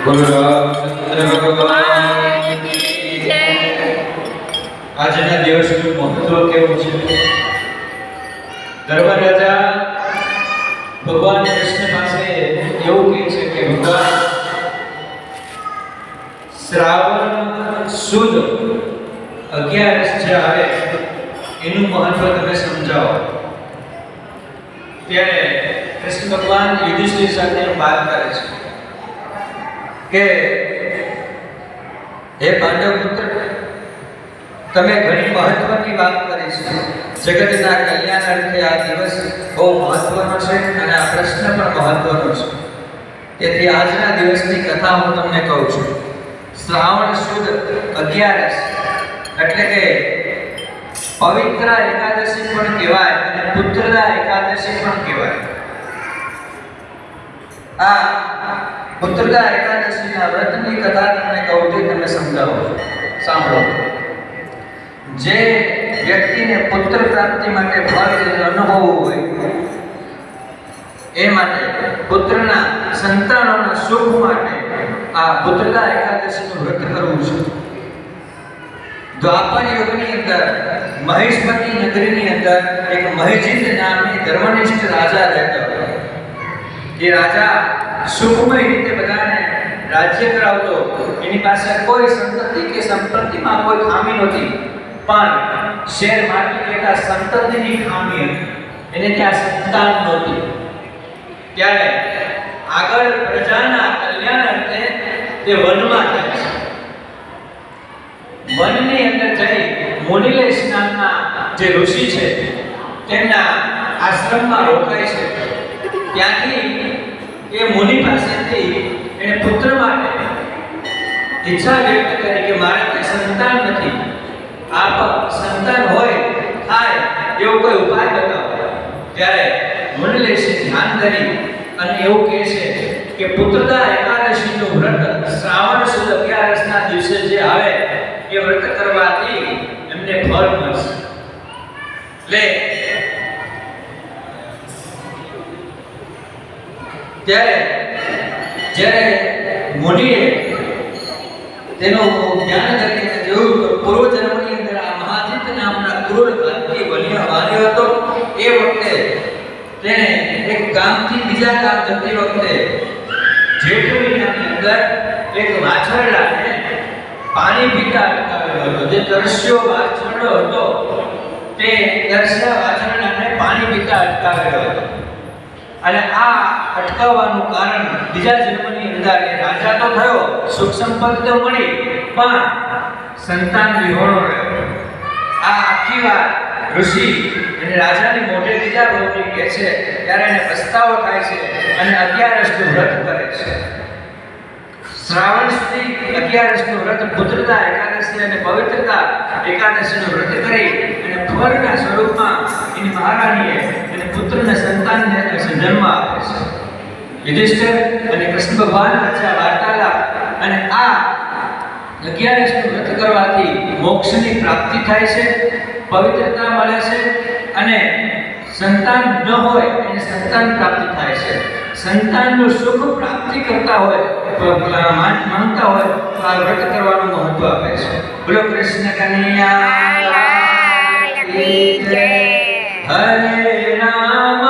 બોલો રામચંદ્ર ભગવાન કી જય। આજના દિવસનું મહત્વ કેવું છે? ધર્મ રાજા ભગવાન કૃષ્ણ પાસે એવું કહે છે કે ભગવાન, શ્રાવણ સુદ 11 જે આવે એનું મહત્વ તમે સમજાવો। ત્યારે કૃષ્ણ ભગવાન યુધિષ્ઠિર સાથે વાત કરે છે કે હે પાંડવ પુત્ર, તમે ઘણી મહત્વની વાત કરી છે। જગતના કલ્યાણ અર્થે આ દિવસ બહુ મહત્વનો છે અને આ પ્રશ્ન પણ મહત્વનો છે। તેથી આજના દિવસની કથા હું તમને કહું છું। શ્રાવણ સુદ 11 એટલે કે પવિત્ર એકાદશી પણ કહેવાય અને પુત્રદા એકાદશી પણ કહેવાય। આ પુત્રદા એકાદશીના વ્રતની કથા તમને કહું છું, તમે સમજાવો, સાંભળો। જે વ્યક્તિને પુત્ર પ્રાપ્તિ માટે ફળ અનુભવવું હોય એ માટે પુત્રના સંતાનોના સુખ માટે આ પુત્રદા એકાદશીનું વ્રત કરવું છે। દ્વાપર યુગની અંદર મહેશમતી નગરીની અંદર એક મહેજીત નામની ધર્મનિષ્ઠ રાજા રહેતો હતો। એ રાજા સુખમય રીતે બધાને રાજ્ય કરાવતો। એની પાસે કોઈ સંપત્તિ કે સંપત્તિમાં કોઈ ખામી નહોતી, પણ શેર માર્કેટના સંપત્તિની ખામી હતી। એને ત્યાં સંતાન નહોતી। ત્યારે આગળ પ્રજાના કલ્યાણ અર્થે તે વનમાં જાય છે। વનની અંદર જઈ મુનિલેશ નામના જે ઋષિ છે તેમના આશ્રમમાં રોકાય છે। ત્યાંથી એ મુનિ પાસેથી એને પુત્ર માટે ઈચ્છા વ્યક્ત કરી કે મારે કોઈ સંતાન નથી, આપ સંતાન હોય થાય એવો કોઈ ઉપાય બતાવો। ત્યારે મુનિલેશે ધ્યાન ધરી અને એવું કહે છે કે પુત્રદા એકાદશીનું વ્રત શ્રાવણ સુદ 11 ના દિવસે જે આવે એ વ્રત કરવાથી એમને ફળ મળશે। લે જ્યારે મુનિએ તેનું ધ્યાન કરીને જોયું તો પૂર્વજન્મની અંદર આ મહાજીત નામના ક્રૂર કાંતિ વાલ્યો હતો। એ વખતે તેને એક ગામથી બીજા ગામ જતી વખતે જેઠવીની અંદર એક વાછરડાને પાણી પીતા અટકાવ્યો હતો। જે તરસ્યો વાછરડો હતો તે તરસ્યા વાછરડાને પાણી પીતા અટકાવ્યો હતો। અને આ અટકાવવાનું કારણ બીજા જન્મની અંદર એ રાજા તો થયો, સુખ સંપત્તિ તો મળી, પણ સંતાન વિહોણો રહ્યો। આ આખી વાત ઋષિ અને રાજાની મોઢે બીજા ભવની કહે છે ત્યારે એને પસ્તાવો થાય છે અને 11 વ્રત કરે છે। શ્રાવણ સુધી 11 વ્રત પુત્રદા એકાદશી અને પવિત્રતા એકાદશીનું વ્રત કરી અને ફળના સ્વરૂપમાં એની મહારાણીએ એને પુત્રને સંતાનને જન્મ આપે છે। યુધિષ્ઠિર અને કૃષ્ણ ભગવાન વચ્ચે વાર્તાલાપ અને આ 11 વ્રત કરવાથી મોક્ષની પ્રાપ્તિ થાય છે, પવિત્રતા મળે છે અને સંતાન ન હોય એને સંતાન પ્રાપ્તિ થાય છે। સંતાનનું સુખ પ્રાપ્તિ કરતા હોય માંગતા હોય તો આ વ્રત કરવાનું મહત્વ આપે છે। બોલો કૃષ્ણ કનૈયા કી જય। હરે રામ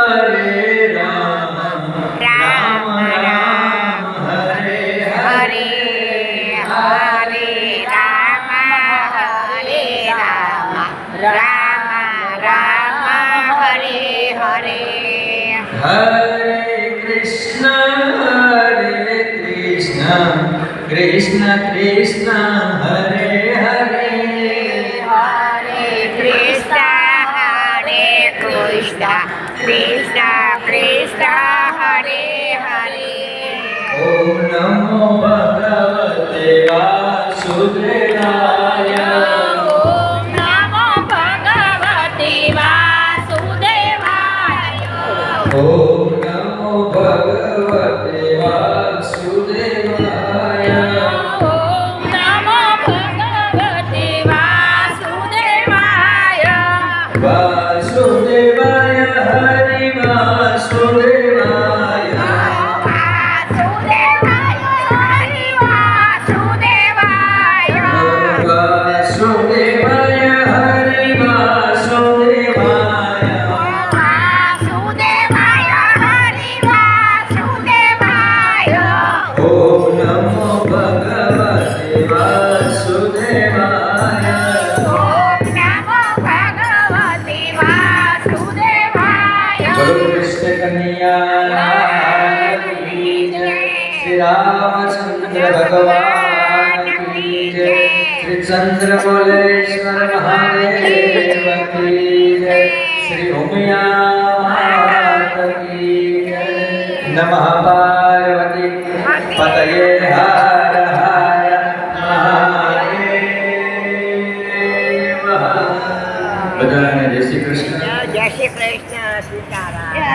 હરે રામ રામ રામ હરે હરે હરે રામ હરે રામ રામ રામ હરે હરે। હરે કૃષ્ણ કૃષ્ણ કૃષ્ણ હરે હરે હરે કૃષ્ણ હરે કૃષ્ણ કૃષ્ણ કૃષ્ણ હરે હરે। ઓમ નમો ભગવતે વાસુદેવાય। ઓમ નમો ભગવતે વાસુદેવાય। ઓમ નમો ભગવતે વાસુદેવાય। ઓમ નમો ભગવતે વાસુદેવાય। વાસુદેવાય હરિ વાસુદેવાય। વાસુદેવાય लाल की जय। श्री रामचंद्र भगवान की जय। श्री चंद्रमौलेश्वर महादेव की जय। श्री उमिया मात की जय। नमः पार्वती पतये हर हर महादेव। बधाने जय श्री कृष्ण। જય શ્રી કૃષ્ણ સીતારામ